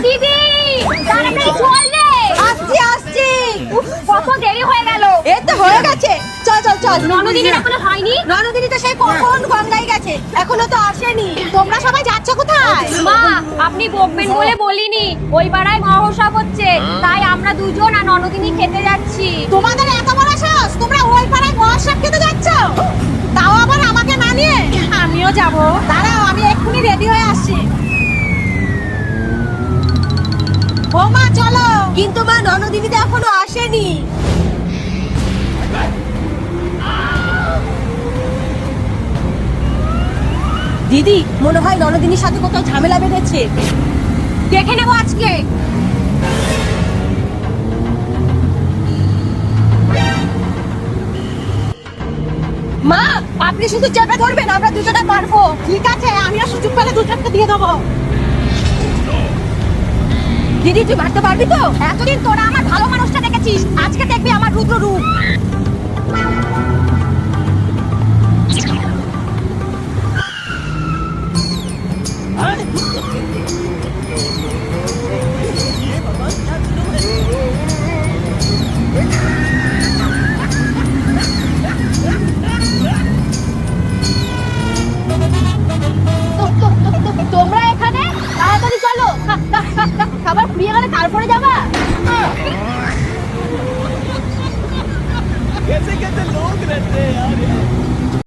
দিদি তাড়াতাড়ি চল রে। আসছি আসছি। কত দেরি হয়ে গেল। এই তো হয়ে গেছে, চল চল চল। ননদিনী এখনো হয়নি? ননদিনী তো সেই কখন গঙ্গায় গেছে, এখনো তো আসেনি। তোমরা সবাই যাচ্ছ কোথায়? মা আপনি বকবেন বলে বলিনি, ওই পাড়ায় মহোৎসব হচ্ছে, তাই আমরা দুজন আর ননদিনী খেতে যাচ্ছি। তোমাদের এত বড় সাহস, তোমরা ওই পাড়ায় মহাসাব খেতে যাচ্ছ? তাও আবার আমাকে না নিয়ে? আমিও যাব, দাঁড়াও আমি এক্ষুনি রেডি হয়ে আসছি। ও মা চলো। কিন্তু মা ননদিনী তো এখনো আসেনি। দিদি মনে হয় ননদিনীর সাথে কোথাও ঝামেলা বেঁধেছে, দেখে নেবো আজকে। মা আপনি শুধু চেপে ধরবেন, আমরা দুজনে পারবো। ঠিক আছে, আমিও সুযোগ পেলে দুজনকে দিয়ে দেবো। দিদি তুই মারতে পারবি তো? এতদিন তোরা আমার ভালো মানুষটা দেখেছিস, আজকে দেখবি আমার রুদ্র রূপ। তোমরা এখানে? তাড়াতাড়ি চলো, খাবার ফুরিয়ে গেলে তারপরে যাবা। कैसे कैसे लोग रहते हैं यार।